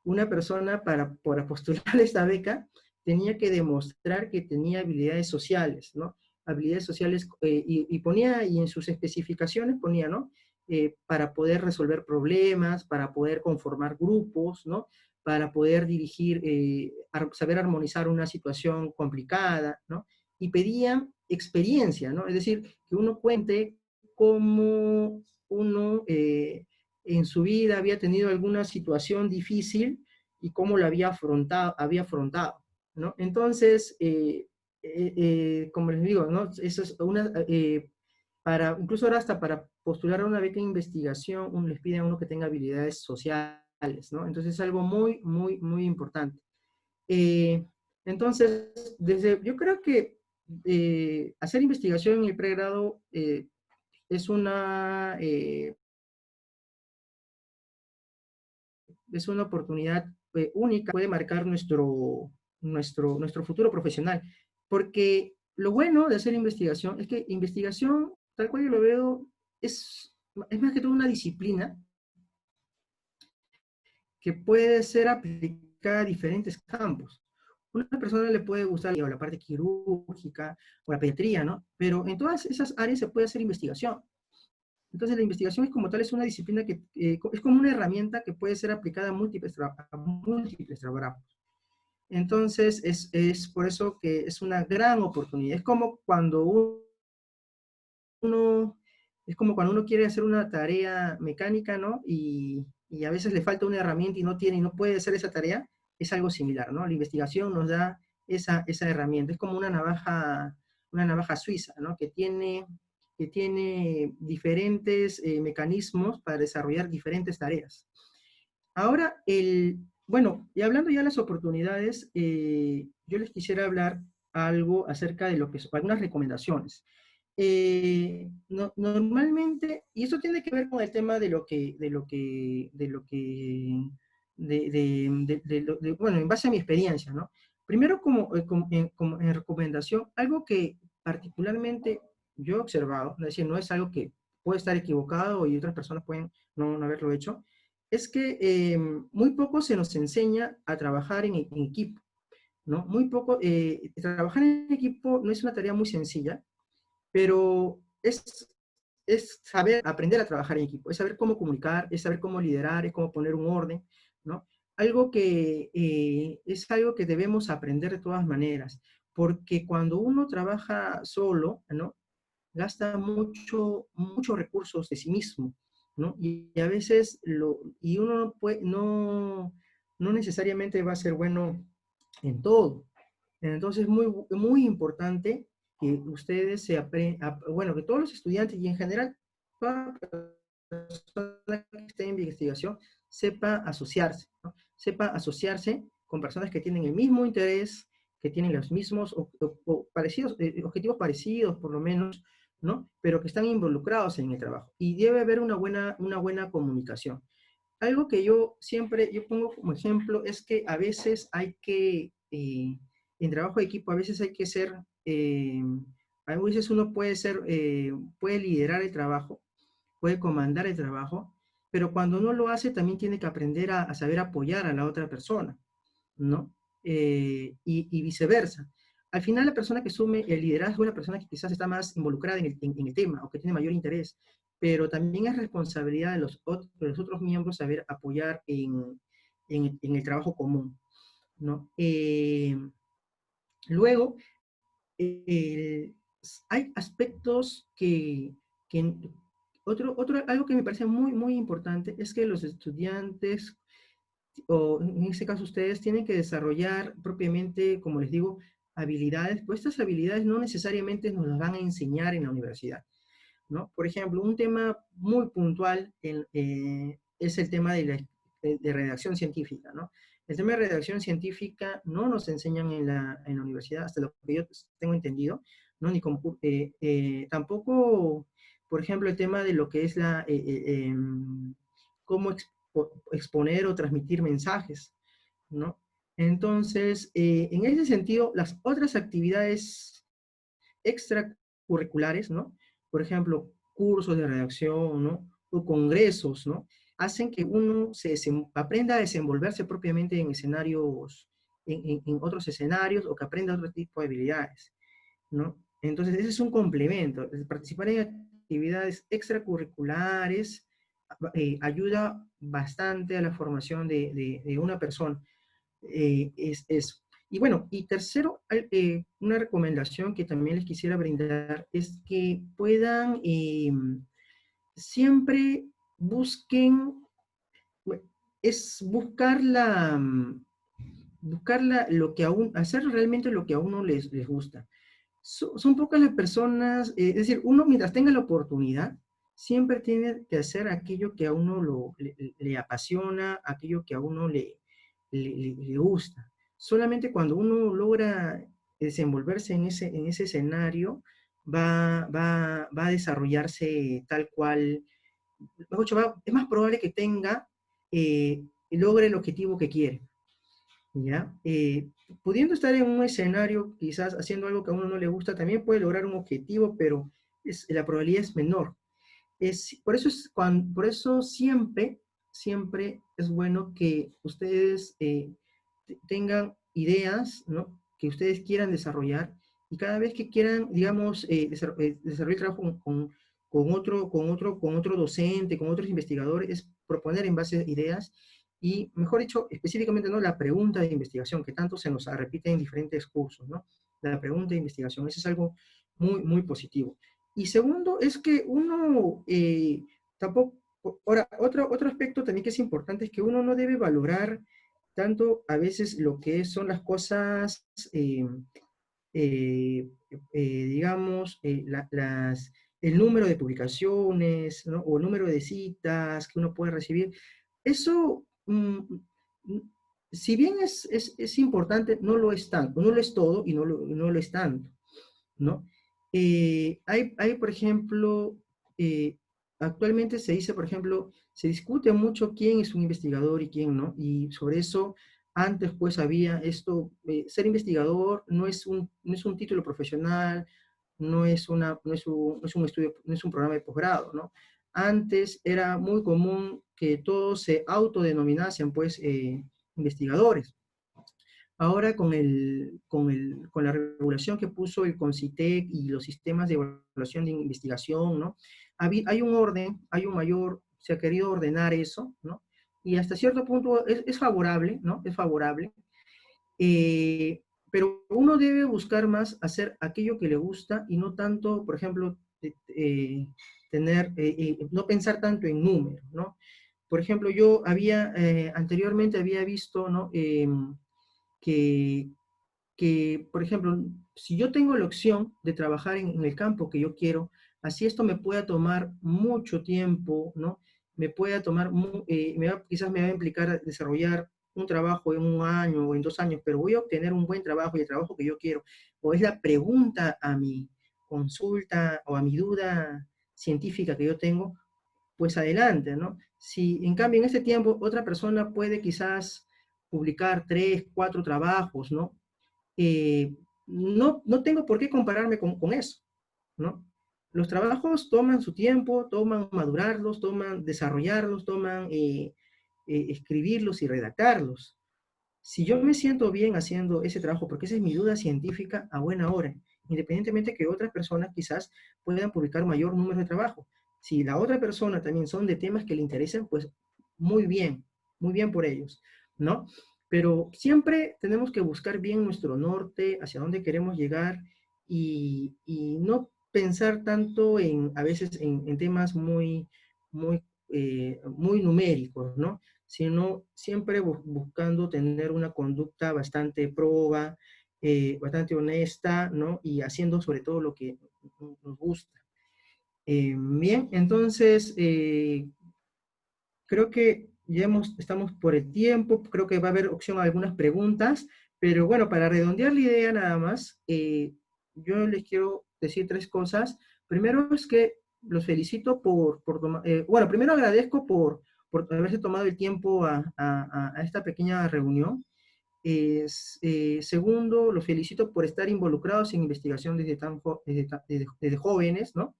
Una persona para postular esta beca tenía que demostrar que tenía habilidades sociales, ¿no? Habilidades sociales, y en sus especificaciones ponía, ¿no? Para poder resolver problemas, para poder conformar grupos, ¿no? Para poder dirigir, saber armonizar una situación complicada, ¿no? Y pedían experiencia, ¿no? Es decir, que uno cuente cómo uno en su vida había tenido alguna situación difícil y cómo la había afrontado, ¿no? Entonces, como les digo, ¿no? Eso es incluso ahora hasta para postular a una beca de investigación, les piden a uno que tenga habilidades sociales, ¿no? Entonces es algo muy, muy, muy importante. Entonces, yo creo que hacer investigación en el pregrado es una oportunidad única, puede marcar nuestro futuro profesional. Porque lo bueno de hacer investigación es que investigación, tal cual yo lo veo, es más que todo una disciplina que puede ser aplicada a diferentes campos. A una persona le puede gustar la parte quirúrgica o la pediatría, ¿no? Pero en todas esas áreas se puede hacer investigación. Entonces la investigación como tal es una disciplina que es como una herramienta que puede ser aplicada a múltiples trabajos. Entonces es por eso que es una gran oportunidad. Es como cuando uno quiere hacer una tarea mecánica, ¿no? Y a veces le falta una herramienta y no puede hacer esa tarea. Es algo similar, ¿no? La investigación nos da esa herramienta. Es como una navaja suiza, ¿no? Que tiene diferentes mecanismos para desarrollar diferentes tareas. Ahora, bueno, y hablando ya de las oportunidades, yo les quisiera hablar algo acerca de algunas recomendaciones. Normalmente, y esto tiene que ver con el tema bueno, en base a mi experiencia, ¿no? Primero, como en recomendación, algo que particularmente yo he observado, es decir, no es algo que puede estar equivocado y otras personas pueden no haberlo hecho, es que muy poco se nos enseña a trabajar en equipo, ¿no? Muy poco, trabajar en equipo no es una tarea muy sencilla, pero es aprender a trabajar en equipo, es saber cómo comunicar, es saber cómo liderar, es cómo poner un orden, ¿no? algo que es algo que debemos aprender de todas maneras, porque cuando uno trabaja solo, ¿no? Gasta muchos recursos de sí mismo, ¿no? Y a veces y uno no, no necesariamente va a ser bueno en todo. Entonces, muy importante que ustedes bueno, que todos los estudiantes y en general toda persona que esté en investigación sepa asociarse, ¿no? Sepa asociarse con personas que tienen el mismo interés, que tienen los mismos o parecidos, objetivos parecidos por lo menos, ¿no? Pero que están involucrados en el trabajo. Y debe haber una buena comunicación. Algo que yo pongo como ejemplo es que a veces hay que, en trabajo de equipo, a veces hay que ser, a veces uno puede puede liderar el trabajo, puede comandar el trabajo, pero cuando no lo hace también tiene que aprender a saber apoyar a la otra persona, ¿no? Y viceversa. Al final la persona que asume el liderazgo es la persona que quizás está más involucrada en el tema o que tiene mayor interés, pero también es responsabilidad de los otros miembros saber apoyar en el trabajo común, ¿no? Luego, eh, hay aspectos que algo que me parece muy importante es que los estudiantes, o en este caso ustedes, tienen que desarrollar propiamente, como les digo, habilidades, pues estas habilidades no necesariamente nos las van a enseñar en la universidad, ¿no? Por ejemplo, un tema muy puntual es el tema de redacción científica, ¿no? El tema de redacción científica no nos enseñan en la universidad, hasta lo que yo tengo entendido, ¿no? Tampoco, por ejemplo, el tema de lo que es cómo exponer o transmitir mensajes, ¿no? Entonces, en ese sentido, las otras actividades extracurriculares, ¿no? Por ejemplo, cursos de redacción, ¿no? O congresos, ¿no? Hacen que uno aprenda a desenvolverse propiamente en escenarios, en otros escenarios, o que aprenda otro tipo de habilidades, ¿no? Entonces, ese es un complemento. Participar en actividades extracurriculares ayuda bastante a la formación de una persona. Y bueno, y tercero, una recomendación que también les quisiera brindar es que puedan siempre busquen, es lo que hacer realmente lo que a uno les gusta. Son pocas las personas, es decir, uno mientras tenga la oportunidad, siempre tiene que hacer aquello que a uno le apasiona, aquello que a uno le gusta. Solamente cuando uno logra desenvolverse en ese escenario, va a desarrollarse tal cual. Mejor dicho, es más probable que logre el objetivo que quiere. ¿Ya? Pudiendo estar en un escenario, quizás haciendo algo que a uno no le gusta, también puede lograr un objetivo, pero la probabilidad es menor. Por eso siempre es bueno que ustedes tengan ideas, ¿no? Que ustedes quieran desarrollar, y cada vez que quieran, digamos, desarrollar el trabajo con otro docente, con otros investigadores, es proponer en base a ideas, y mejor dicho, específicamente, ¿no? La pregunta de investigación, que tanto se nos repite en diferentes cursos, ¿no? La pregunta de investigación, eso es algo muy positivo. Y segundo, es que uno tampoco, ahora, otro aspecto también que es importante es que uno no debe valorar tanto a veces lo que son las cosas, digamos, el número de publicaciones, ¿no? O el número de citas que uno puede recibir. Eso, si bien es importante, no lo es tanto, no lo es todo y no lo es tanto, ¿no? Por ejemplo, actualmente se dice, por ejemplo, se discute mucho quién es un investigador y quién no, y sobre eso antes pues había esto, ser investigador no es un título profesional, no es un estudio, no es un programa de posgrado, ¿no? Antes era muy común que todos se autodenominasen pues investigadores. Ahora con la regulación que puso el CONCITEC y los sistemas de evaluación de investigación, ¿no? Hay un orden, se ha querido ordenar eso, ¿no? y hasta cierto punto es favorable, ¿no? Es favorable. Pero uno debe buscar más hacer aquello que le gusta y no tanto, por ejemplo, no pensar tanto en números, ¿no? Por ejemplo, yo anteriormente había visto, ¿no? Que, por ejemplo, si yo tengo la opción de trabajar en el campo que yo quiero, así esto me pueda tomar mucho tiempo, ¿no? Me pueda tomar, quizás me va a implicar desarrollar un trabajo en un año o en 2 años, pero voy a obtener un buen trabajo y el trabajo que yo quiero, o es la pregunta a mi consulta o a mi duda científica que yo tengo, pues adelante, ¿no? Si en cambio en ese tiempo otra persona puede quizás publicar 3, 4 trabajos, ¿no? No tengo por qué compararme con eso, ¿no? Los trabajos toman su tiempo, toman madurarlos, toman desarrollarlos, toman escribirlos y redactarlos. Si yo me siento bien haciendo ese trabajo, porque esa es mi duda científica, a buena hora, independientemente que otras personas quizás puedan publicar mayor número de trabajo. Si la otra persona también son de temas que le interesan, pues muy bien por ellos, ¿no? Pero siempre tenemos que buscar bien nuestro norte, hacia dónde queremos llegar y no pensar tanto a veces en temas muy numéricos, ¿no? Sino siempre buscando tener una conducta bastante proba, bastante honesta, ¿no? Y haciendo sobre todo lo que nos gusta. Bien, entonces, creo que ya estamos por el tiempo, creo que va a haber opción a algunas preguntas, pero bueno, para redondear la idea nada más, yo les quiero decir 3 cosas. Primero es que los felicito bueno, primero agradezco por haberse tomado el tiempo a esta pequeña reunión. Segundo, los felicito por estar involucrados en investigación desde jóvenes, ¿no?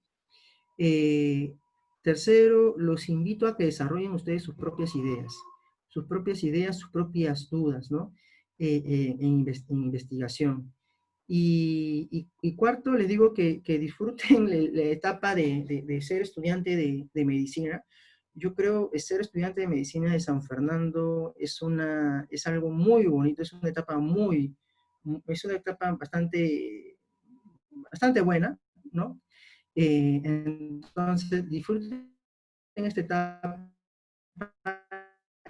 Eh, Tercero, los invito a que desarrollen ustedes sus propias ideas, sus propias dudas, ¿no? En investigación. Y cuarto, les digo que disfruten la etapa de ser estudiante de medicina. Yo creo que ser estudiante de medicina de San Fernando es algo muy bonito, es una etapa bastante buena, ¿no? Entonces, disfruten esta etapa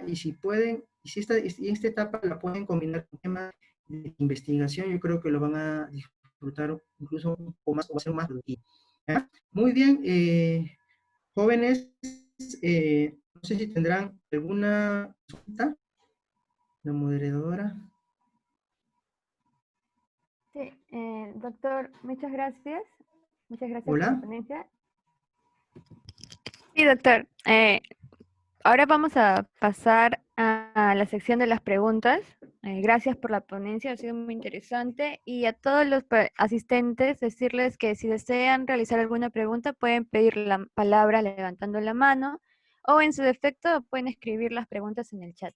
y si pueden, y esta etapa la pueden combinar con temas de investigación, yo creo que lo van a disfrutar incluso un poco más, o va a ser más productivo. ¿Ya? Muy bien, jóvenes, no sé si tendrán alguna consulta, la moderadora. Sí, doctor, muchas gracias. Muchas gracias por la Hola. ponencia. Sí, doctor. Ahora vamos a pasar a la sección de las preguntas. Gracias por la ponencia, ha sido muy interesante. Y a todos los asistentes, decirles que si desean realizar alguna pregunta, pueden pedir la palabra levantando la mano o en su defecto pueden escribir las preguntas en el chat.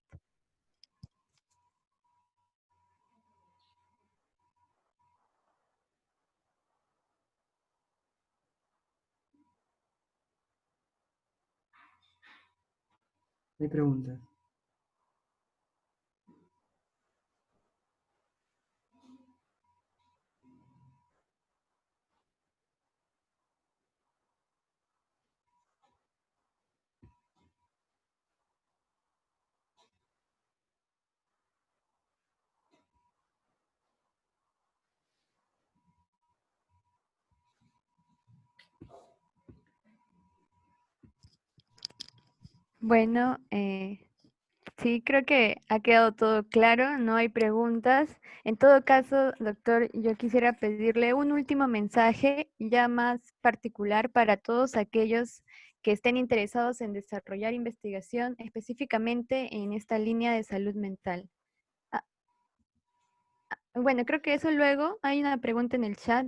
Hay preguntas. Bueno, sí, creo que ha quedado todo claro, no hay preguntas. En todo caso, doctor, yo quisiera pedirle un último mensaje ya más particular para todos aquellos que estén interesados en desarrollar investigación específicamente en esta línea de salud mental. Ah, bueno, creo que eso luego. Hay una pregunta en el chat.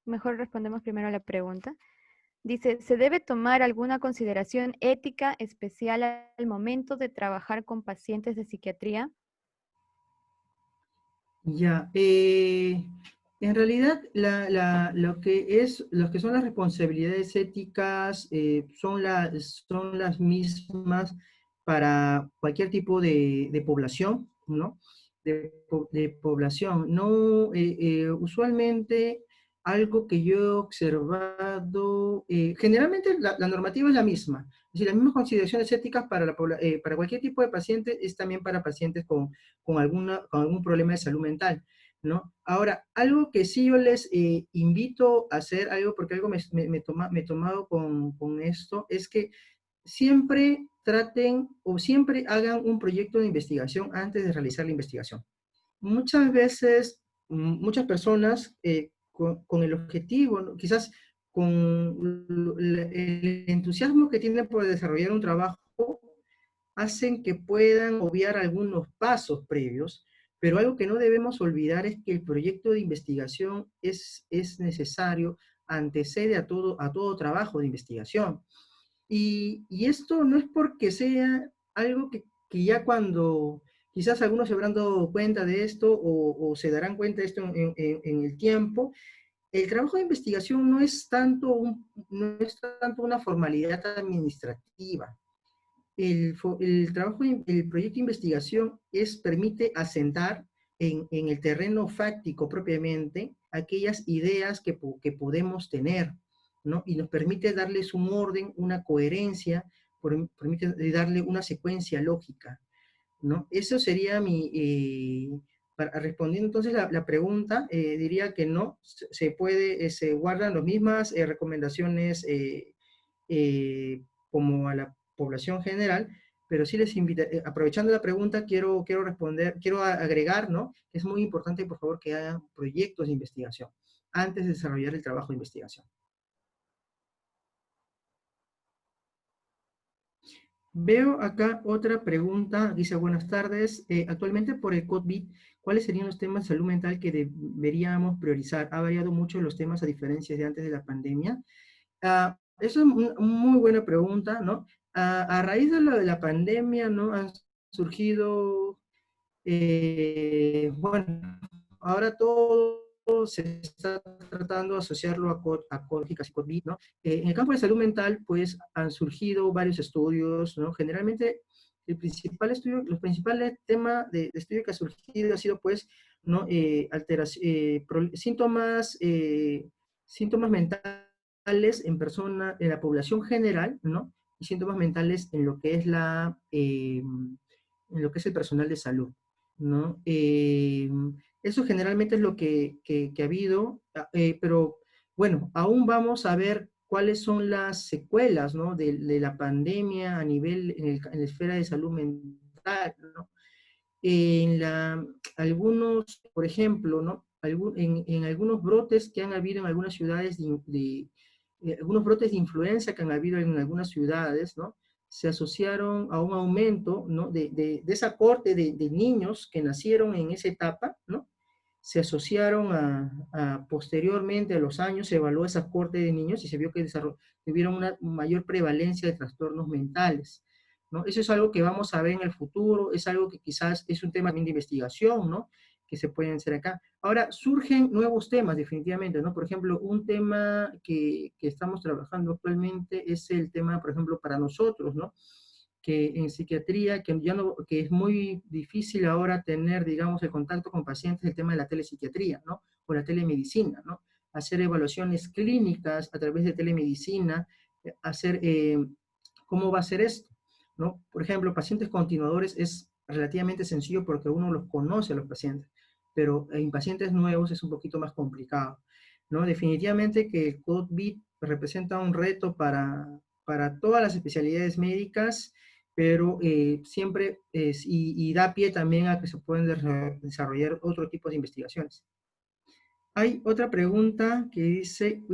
Mejor respondemos primero a la pregunta. Dice, ¿se debe tomar alguna consideración ética especial al momento de trabajar con pacientes de psiquiatría? Ya, en realidad lo que son las responsabilidades éticas son las mismas para cualquier tipo de población, ¿no? De población. No, usualmente algo que yo he observado, generalmente la normativa es la misma, es decir, las mismas consideraciones éticas para cualquier tipo de paciente es también para pacientes con algún problema de salud mental, ¿no? Ahora, algo que sí yo les invito a hacer, algo porque algo me he tomado con esto, es que siempre traten o siempre hagan un proyecto de investigación antes de realizar la investigación. Muchas veces, muchas personas con el objetivo, ¿no? Quizás con el entusiasmo que tienen por desarrollar un trabajo, hacen que puedan obviar algunos pasos previos, pero algo que no debemos olvidar es que el proyecto de investigación es necesario, antecede a todo trabajo de investigación. Y esto no es porque sea algo que ya cuando quizás algunos se habrán dado cuenta de esto o se darán cuenta de esto en el tiempo, el trabajo de investigación no es tanto una formalidad administrativa. El proyecto de investigación permite asentar en el terreno fáctico propiamente aquellas ideas que podemos tener, ¿no? Y nos permite darles un orden, una coherencia, permite darle una secuencia lógica, ¿no? Eso sería respondiendo entonces la pregunta, diría que no, se guardan las mismas recomendaciones como a la población general, pero sí les invito, aprovechando la pregunta, quiero agregar, ¿no? Que es muy importante, por favor, que hagan proyectos de investigación antes de desarrollar el trabajo de investigación. Veo acá otra pregunta, dice, buenas tardes, actualmente por el COVID, ¿cuáles serían los temas de salud mental que deberíamos priorizar? ¿Ha variado mucho los temas a diferencia de antes de la pandemia? Eso es una muy buena pregunta, ¿no? A raíz de la pandemia, ¿no? Han surgido, bueno, ahora todo se está tratando de asociarlo a COVID, ¿no? En el campo de salud mental, pues, han surgido varios estudios, ¿no? Generalmente, los principales temas de estudio que ha surgido ha sido, pues, ¿no? Síntomas mentales en la población general, ¿no? Y síntomas mentales en lo que es en lo que es el personal de salud, ¿no? Eso generalmente es lo que ha habido, pero bueno, aún vamos a ver cuáles son las secuelas, ¿no? de la pandemia a nivel, en la esfera de salud mental, ¿no? Algunos, por ejemplo, ¿no? En algunos brotes que han habido en algunas ciudades, algunos brotes de influenza que han habido en algunas ciudades, ¿no? Se asociaron a un aumento, ¿no? de esa corte de niños que nacieron en esa etapa, ¿no? Se asociaron posteriormente a los años, se evaluó esa corte de niños y se vio que tuvieron una mayor prevalencia de trastornos mentales, ¿no? Eso es algo que vamos a ver en el futuro, es algo que quizás es un tema también de investigación, ¿no? Que se pueden hacer acá. Ahora, surgen nuevos temas definitivamente, ¿no? Por ejemplo, un tema que estamos trabajando actualmente es el tema, por ejemplo, para nosotros, ¿no? Que en psiquiatría, que es muy difícil ahora tener, digamos, el contacto con pacientes, el tema de la telepsiquiatría, ¿no? O la telemedicina, ¿no? Hacer evaluaciones clínicas a través de telemedicina, hacer, ¿cómo va a ser esto? ¿No? Por ejemplo, pacientes continuadores es relativamente sencillo porque uno los conoce a los pacientes, pero en pacientes nuevos es un poquito más complicado, ¿no? Definitivamente que el COVID representa un reto para todas las especialidades médicas, pero siempre y da pie también a que se pueden desarrollar otro tipo de investigaciones. Hay otra pregunta que dice,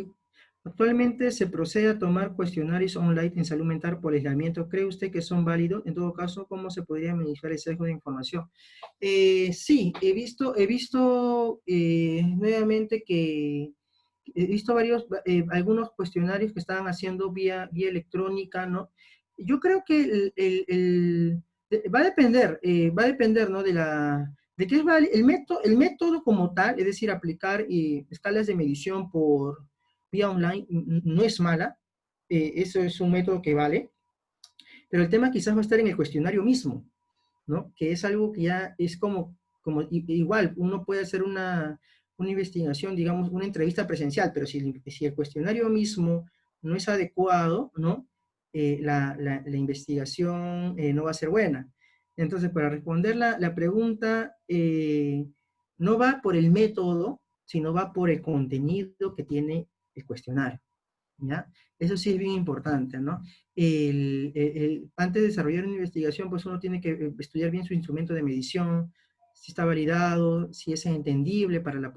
actualmente se procede a tomar cuestionarios online en salud mental por aislamiento. ¿Cree usted que son válidos? En todo caso, ¿cómo se podría minimizar el sesgo de información? Sí, he visto nuevamente que he visto algunos cuestionarios que estaban haciendo vía electrónica, ¿no? Yo creo que va a depender, ¿no? De qué es el método como tal, es decir, aplicar escalas de medición por vía online no es mala, eso es un método que vale. pero el tema quizás va a estar en el cuestionario mismo, ¿no? Que es algo que ya es igual, uno puede hacer una investigación, digamos, una entrevista presencial, pero si el cuestionario mismo no es adecuado, ¿no? La investigación no va a ser buena. Entonces, para responder la pregunta, no va por el método, sino va por el contenido que tiene el cuestionario, ¿ya? Eso sí es bien importante, ¿no? Antes de desarrollar una investigación, pues uno tiene que estudiar bien su instrumento de medición, si está validado, si es entendible para la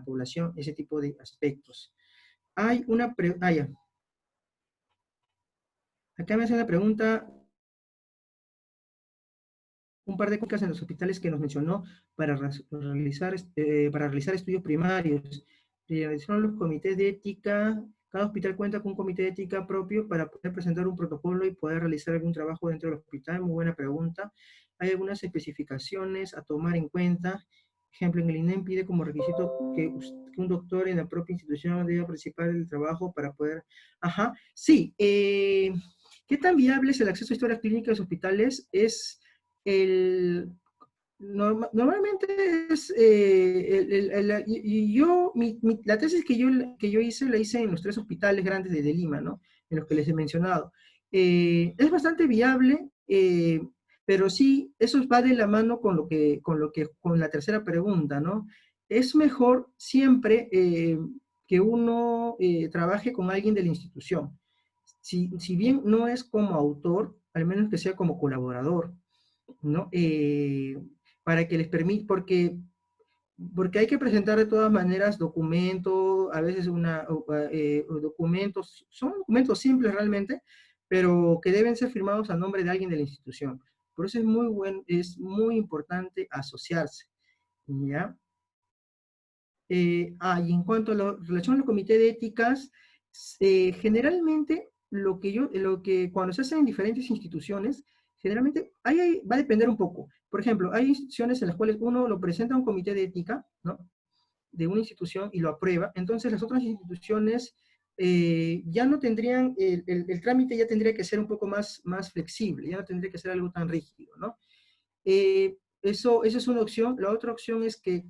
población, ese tipo de aspectos. Hay una ya. Acá me hace una pregunta, un par de cosas en los hospitales que nos mencionó para realizar estudios primarios. Realizaron los comités de ética. Cada hospital cuenta con un comité de ética propio para poder presentar un protocolo y poder realizar algún trabajo dentro del hospital. Muy buena pregunta. Hay algunas especificaciones a tomar en cuenta. Ejemplo, en el INEM pide como requisito que un doctor en la propia institución deba participar del trabajo para poder... Ajá, sí. ¿Qué tan viable es el acceso a historias clínicas en los hospitales? Normalmente es, la tesis que yo hice, la hice en los 3 hospitales grandes de Lima, ¿no? En los que les he mencionado. Es bastante viable, pero sí, eso va de la mano con la tercera pregunta, ¿no? Es mejor siempre que uno trabaje con alguien de la institución. Si bien no es como autor, al menos que sea como colaborador, ¿no? Para que les permita, porque hay que presentar de todas maneras documentos, a veces documentos, son documentos simples realmente, pero que deben ser firmados a nombre de alguien de la institución. Por eso es muy importante asociarse, ¿ya? Y en cuanto a la relación al comité de éticas, generalmente cuando se hace en diferentes instituciones, generalmente ahí va a depender un poco. Por ejemplo, hay instituciones en las cuales uno lo presenta a un comité de ética, ¿no? De una institución y lo aprueba, entonces las otras instituciones ya no tendrían, el trámite ya tendría que ser un poco más flexible, ya no tendría que ser algo tan rígido, ¿no? Eso es una opción. La otra opción es que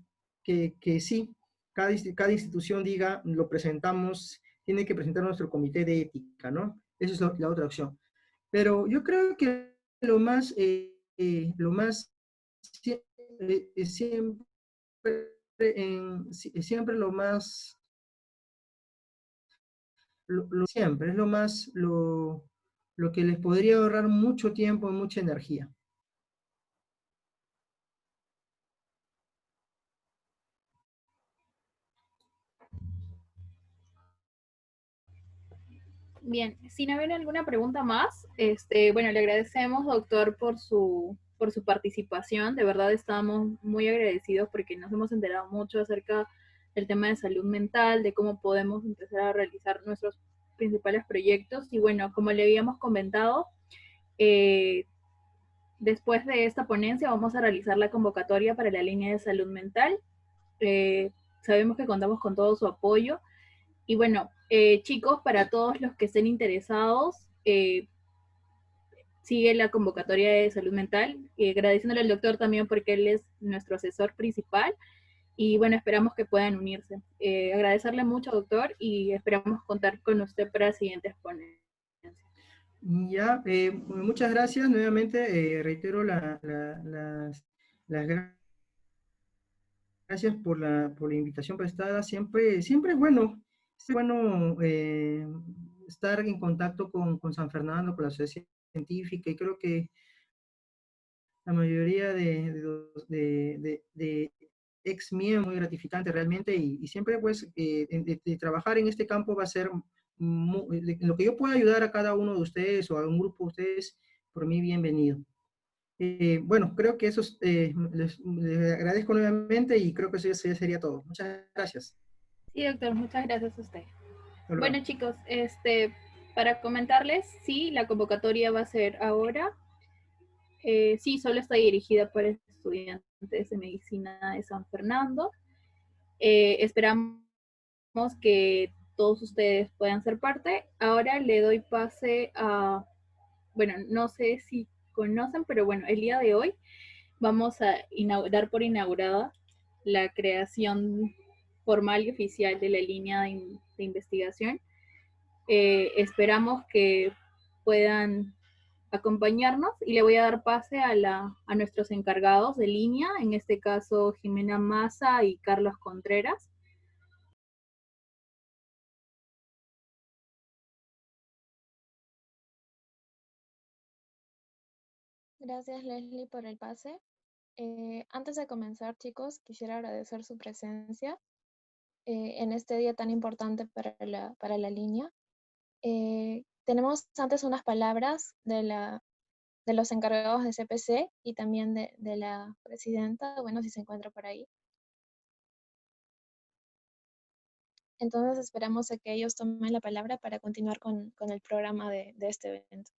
sí, cada institución diga, lo presentamos, tiene que presentar nuestro comité de ética, ¿no? Esa es la otra opción. Pero yo creo que siempre, siempre siempre es lo que les podría ahorrar mucho tiempo y mucha energía. Bien, sin haber alguna pregunta más, bueno, le agradecemos, doctor, por su participación. De verdad estamos muy agradecidos porque nos hemos enterado mucho acerca del tema de salud mental, de cómo podemos empezar a realizar nuestros principales proyectos. Y bueno, como le habíamos comentado, después de esta ponencia vamos a realizar la convocatoria para la línea de salud mental. Sabemos que contamos con todo su apoyo. Y bueno, chicos, para todos los que estén interesados, sigue la convocatoria de salud mental, agradeciéndole al doctor también porque él es nuestro asesor principal. Y bueno, esperamos que puedan unirse. Agradecerle mucho, doctor, y esperamos contar con usted para siguientes ponencias. Ya, muchas gracias. Nuevamente reitero las gracias por la invitación prestada. Siempre es bueno estar en contacto con San Fernando, con la sociedad científica, y creo que la mayoría de ex miembros muy gratificante realmente, y siempre pues de trabajar en este campo va a ser lo que yo pueda ayudar a cada uno de ustedes o a un grupo de ustedes, por mí bienvenido. Bueno, creo que eso les agradezco nuevamente y creo que eso ya sería todo. Muchas gracias. Sí, doctor, muchas gracias a usted. Hola. Bueno, chicos, para comentarles, sí, la convocatoria va a ser ahora. Sí, solo está dirigida para estudiantes de medicina de San Fernando. Esperamos que todos ustedes puedan ser parte. Ahora le doy pase a bueno, no sé si conocen, pero bueno, el día de hoy vamos a dar por inaugurada la creación formal y oficial de la línea de investigación. Esperamos que puedan acompañarnos y le voy a dar pase a nuestros encargados de línea, en este caso Jimena Maza y Carlos Contreras. Gracias, Leslie, por el pase. Antes de comenzar, chicos, quisiera agradecer su presencia en este día tan importante para la línea. Tenemos antes unas palabras de los encargados de CPC y también de la presidenta, bueno, si se encuentra por ahí. Entonces esperamos a que ellos tomen la palabra para continuar con el programa de este evento.